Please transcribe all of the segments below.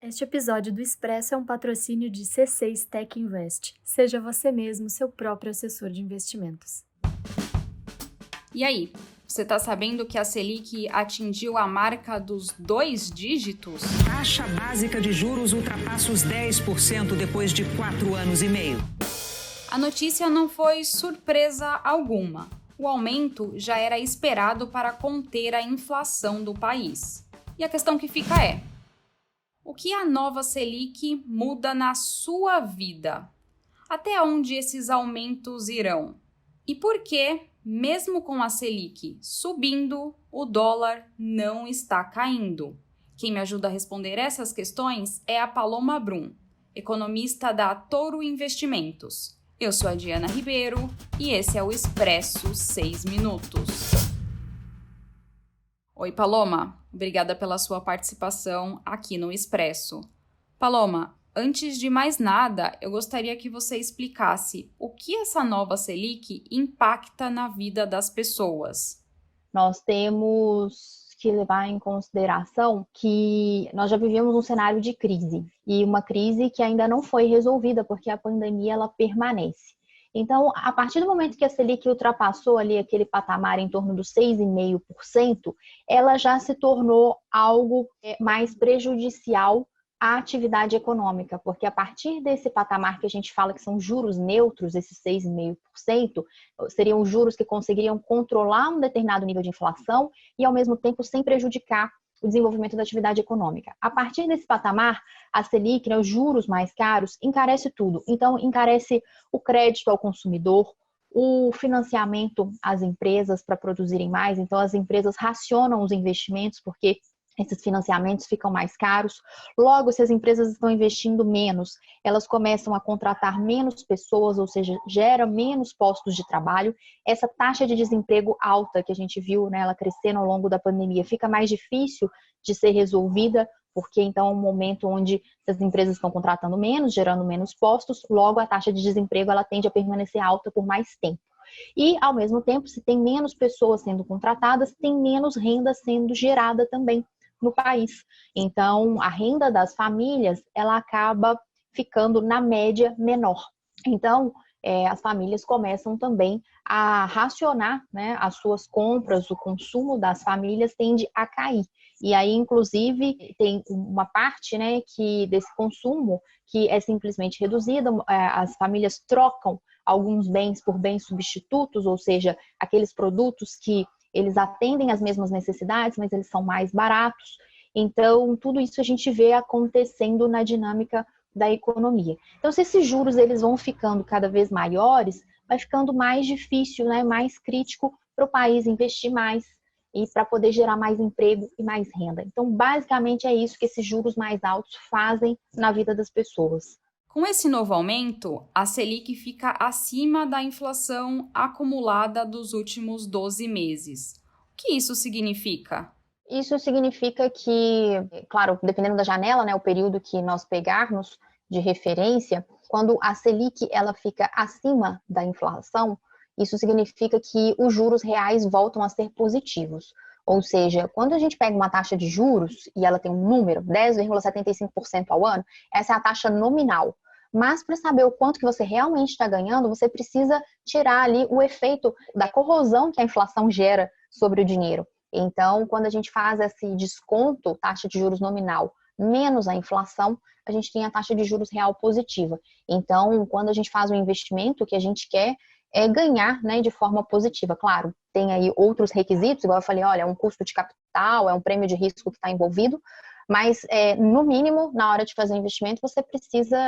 Este episódio do Expresso é um patrocínio de C6 Tech Invest. Seja você mesmo seu próprio assessor de investimentos. E aí, você está sabendo que a Selic atingiu a marca dos 2 dígitos? Taxa básica de juros ultrapassa os 10% depois de 4 anos e meio. A notícia não foi surpresa alguma. O aumento já era esperado para conter a inflação do país. E a questão que fica é: o que a nova Selic muda na sua vida? Até onde esses aumentos irão? E por que, mesmo com a Selic subindo, o dólar não está caindo? Quem me ajuda a responder essas questões é a Paloma Brum, economista da Toro Investimentos. Eu sou a Diana Ribeiro e esse é o Expresso 6 Minutos. Oi, Paloma. Obrigada pela sua participação aqui no Expresso. Paloma, antes de mais nada, eu gostaria que você explicasse o que essa nova Selic impacta na vida das pessoas. Nós temos que levar em consideração que nós já vivemos um cenário de crise, e uma crise que ainda não foi resolvida, porque a pandemia ela permanece. Então, a partir do momento que a Selic ultrapassou ali aquele patamar em torno dos 6,5%, ela já se tornou algo mais prejudicial à atividade econômica, porque a partir desse patamar que a gente fala que são juros neutros, esses 6,5%, seriam juros que conseguiriam controlar um determinado nível de inflação e, ao mesmo tempo, sem prejudicar o desenvolvimento da atividade econômica. A partir desse patamar, a Selic, os juros mais caros, encarece tudo. Então, encarece o crédito ao consumidor, o financiamento às empresas para produzirem mais. Então, as empresas racionam os investimentos porque esses financiamentos ficam mais caros. Logo, se as empresas estão investindo menos, elas começam a contratar menos pessoas, ou seja, gera menos postos de trabalho. Essa taxa de desemprego alta que a gente viu, ela crescendo ao longo da pandemia, fica mais difícil de ser resolvida, porque então é um momento onde as empresas estão contratando menos, gerando menos postos, logo a taxa de desemprego ela tende a permanecer alta por mais tempo. E, ao mesmo tempo, se tem menos pessoas sendo contratadas, tem menos renda sendo gerada também no país. Então, a renda das famílias, ela acaba ficando, na média, menor. Então, as famílias começam também a racionar, as suas compras, o consumo das famílias tende a cair. E aí, inclusive, tem uma parte, que desse consumo que é simplesmente reduzida, as famílias trocam alguns bens por bens substitutos, ou seja, aqueles produtos que eles atendem às mesmas necessidades, mas eles são mais baratos. Então, tudo isso a gente vê acontecendo na dinâmica da economia. Então, se esses juros eles vão ficando cada vez maiores, vai ficando mais difícil, mais crítico para o país investir mais e para poder gerar mais emprego e mais renda. Então, basicamente é isso que esses juros mais altos fazem na vida das pessoas. Com esse novo aumento, a Selic fica acima da inflação acumulada dos últimos 12 meses. O que isso significa? Isso significa que, claro, dependendo da janela, o período que nós pegarmos de referência, quando a Selic ela fica acima da inflação, isso significa que os juros reais voltam a ser positivos. Ou seja, quando a gente pega uma taxa de juros e ela tem um número, 10,75% ao ano, essa é a taxa nominal. Mas para saber o quanto que você realmente está ganhando, você precisa tirar ali o efeito da corrosão que a inflação gera sobre o dinheiro. Então, quando a gente faz esse desconto, taxa de juros nominal, menos a inflação, a gente tem a taxa de juros real positiva. Então, quando a gente faz um investimento, o que a gente quer é ganhar, de forma positiva. Claro, tem aí outros requisitos, igual eu falei, olha, é um custo de capital, é um prêmio de risco que está envolvido, mas, no mínimo, na hora de fazer investimento, você precisa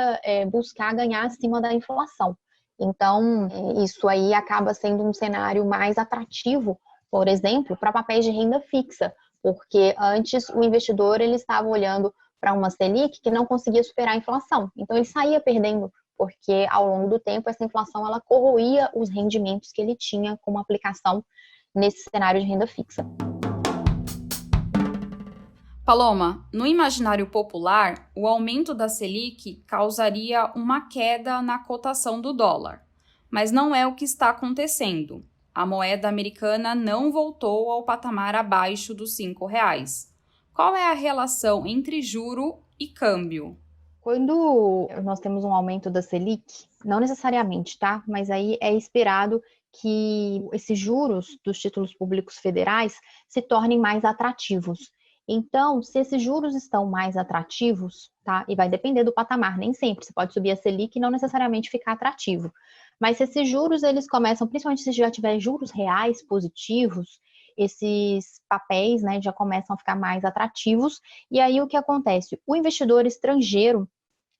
buscar ganhar acima da inflação. Então, isso aí acaba sendo um cenário mais atrativo, por exemplo, para papéis de renda fixa, porque antes o investidor ele estava olhando para uma Selic que não conseguia superar a inflação. Então, ele saía perdendo, porque ao longo do tempo essa inflação ela corroía os rendimentos que ele tinha como aplicação nesse cenário de renda fixa. Paloma, no imaginário popular, o aumento da Selic causaria uma queda na cotação do dólar, mas não é o que está acontecendo. A moeda americana não voltou ao patamar abaixo dos R$ 5. Qual é a relação entre juro e câmbio. Quando nós temos um aumento da Selic, não necessariamente, tá? Mas aí é esperado que esses juros dos títulos públicos federais se tornem mais atrativos. Então, se esses juros estão mais atrativos, tá? E vai depender do patamar, nem sempre. Você pode subir a Selic e não necessariamente ficar atrativo. Mas se esses juros, eles começam, principalmente se já tiver juros reais positivos, esses papéis, né, já começam a ficar mais atrativos. E aí o que acontece? O investidor estrangeiro,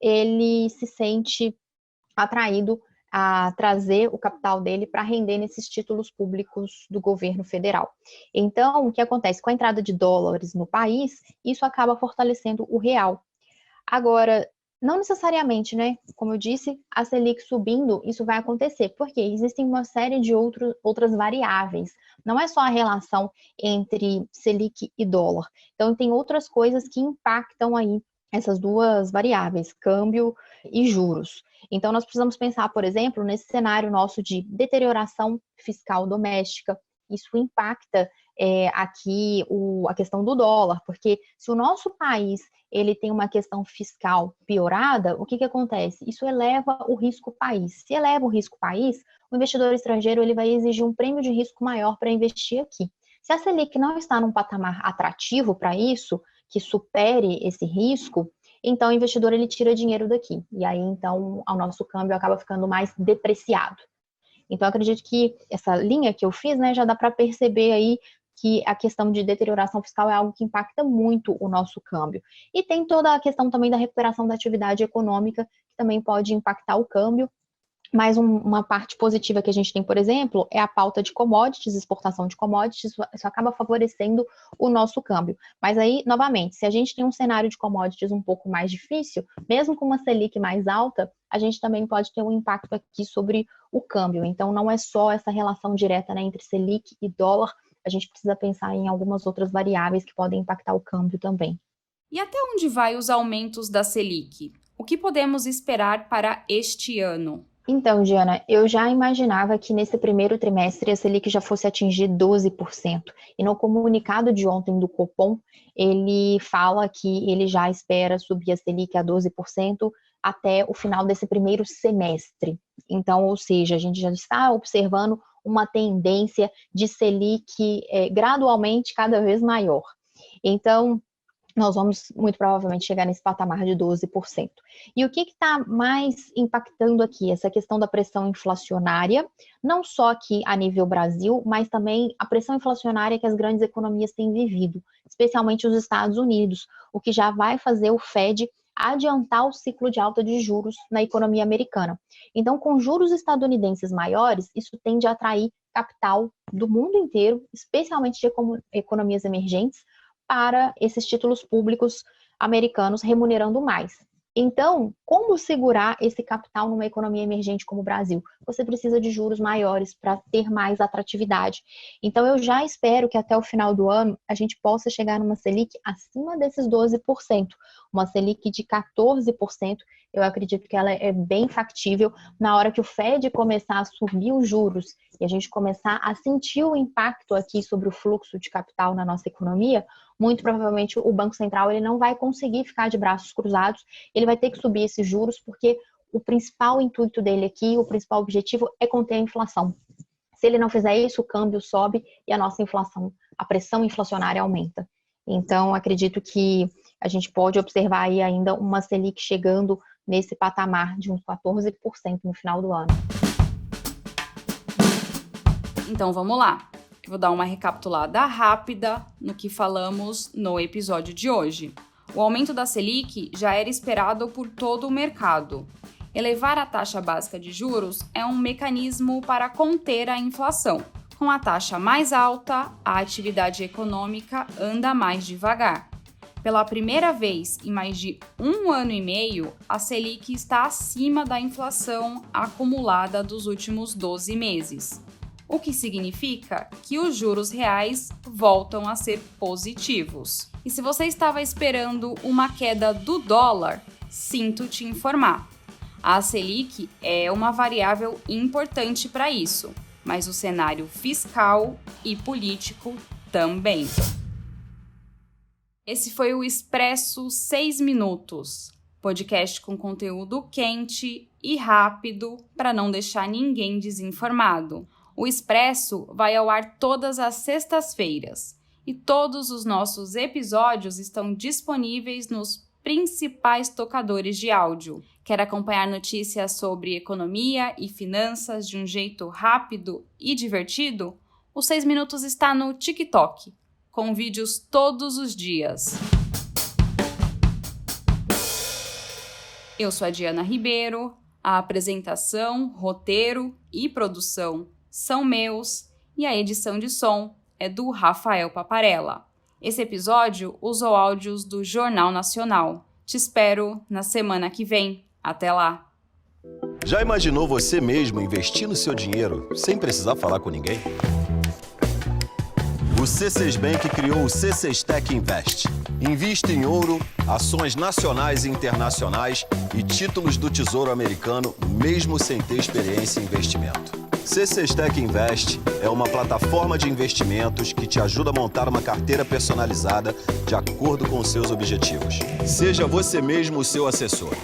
ele se sente atraído a trazer o capital dele para render nesses títulos públicos do governo federal. Então, o que acontece? Com a entrada de dólares no país, isso acaba fortalecendo o real. Agora, não necessariamente, né? Como eu disse, a Selic subindo, isso vai acontecer, porque existem uma série de outras variáveis. Não é só a relação entre Selic e dólar. Então, tem outras coisas que impactam aí essas duas variáveis, câmbio e juros. Então, nós precisamos pensar, por exemplo, nesse cenário nosso de deterioração fiscal doméstica. Isso impacta aqui a questão do dólar, porque se o nosso país ele tem uma questão fiscal piorada, o que acontece? Isso eleva o risco país. Se eleva o risco país, o investidor estrangeiro ele vai exigir um prêmio de risco maior para investir aqui. Se a Selic não está num patamar atrativo para isso, que supere esse risco, então o investidor ele tira dinheiro daqui. E aí, então, o nosso câmbio acaba ficando mais depreciado. Então, eu acredito que essa linha que eu fiz, né, já dá para perceber aí que a questão de deterioração fiscal é algo que impacta muito o nosso câmbio. E tem toda a questão também da recuperação da atividade econômica, que também pode impactar o câmbio. Mas uma parte positiva que a gente tem, por exemplo, é a pauta de commodities, exportação de commodities, isso acaba favorecendo o nosso câmbio. Mas aí, novamente, se a gente tem um cenário de commodities um pouco mais difícil, mesmo com uma Selic mais alta, a gente também pode ter um impacto aqui sobre o câmbio. Então, não é só essa relação direta, né, entre Selic e dólar, a gente precisa pensar em algumas outras variáveis que podem impactar o câmbio também. E até onde vai os aumentos da Selic? O que podemos esperar para este ano? Então, Diana, eu já imaginava que nesse primeiro trimestre a Selic já fosse atingir 12%. E no comunicado de ontem do Copom, ele fala que ele já espera subir a Selic a 12% até o final desse primeiro semestre. Então, ou seja, a gente já está observando uma tendência de Selic gradualmente cada vez maior. Então, nós vamos muito provavelmente chegar nesse patamar de 12%. E o que está mais impactando aqui? Essa questão da pressão inflacionária, não só aqui a nível Brasil, mas também a pressão inflacionária que as grandes economias têm vivido, especialmente os Estados Unidos, o que já vai fazer o Fed adiantar o ciclo de alta de juros na economia americana. Então, com juros estadunidenses maiores, isso tende a atrair capital do mundo inteiro, especialmente de economias emergentes, para esses títulos públicos americanos remunerando mais. Então, como segurar esse capital numa economia emergente como o Brasil? Você precisa de juros maiores para ter mais atratividade. Então, eu já espero que até o final do ano a gente possa chegar numa Selic acima desses 12%. Uma Selic de 14%, eu acredito que ela é bem factível na hora que o Fed começar a subir os juros e a gente começar a sentir o impacto aqui sobre o fluxo de capital na nossa economia. Muito provavelmente o Banco Central ele não vai conseguir ficar de braços cruzados, ele vai ter que subir esses juros, porque o principal intuito dele aqui, o principal objetivo é conter a inflação. Se ele não fizer isso, o câmbio sobe e a nossa inflação, a pressão inflacionária aumenta. Então, acredito que a gente pode observar aí ainda uma Selic chegando nesse patamar de uns 14% no final do ano. Então, vamos lá. Eu vou dar uma recapitulada rápida no que falamos no episódio de hoje. O aumento da Selic já era esperado por todo o mercado. Elevar a taxa básica de juros é um mecanismo para conter a inflação. Com a taxa mais alta, a atividade econômica anda mais devagar. Pela primeira vez em mais de 1 ano e meio, a Selic está acima da inflação acumulada dos últimos 12 meses. O que significa que os juros reais voltam a ser positivos. E se você estava esperando uma queda do dólar, sinto te informar. A Selic é uma variável importante para isso, mas o cenário fiscal e político também. Esse foi o Expresso 6 Minutos, podcast com conteúdo quente e rápido para não deixar ninguém desinformado. O Expresso vai ao ar todas as sextas-feiras e todos os nossos episódios estão disponíveis nos principais tocadores de áudio. Quer acompanhar notícias sobre economia e finanças de um jeito rápido e divertido? O 6 Minutos está no TikTok, com vídeos todos os dias. Eu sou a Diana Ribeiro, a apresentação, roteiro e produção são meus e a edição de som é do Rafael Paparella. Esse episódio usou áudios do Jornal Nacional. Te espero na semana que vem. Até lá! Já imaginou você mesmo investir no seu dinheiro sem precisar falar com ninguém? O C6 Bank criou o C6 Tech Invest. Invista em ouro, ações nacionais e internacionais e títulos do Tesouro Americano, mesmo sem ter experiência em investimento. C6 Tech Invest é uma plataforma de investimentos que te ajuda a montar uma carteira personalizada de acordo com seus objetivos. Seja você mesmo o seu assessor.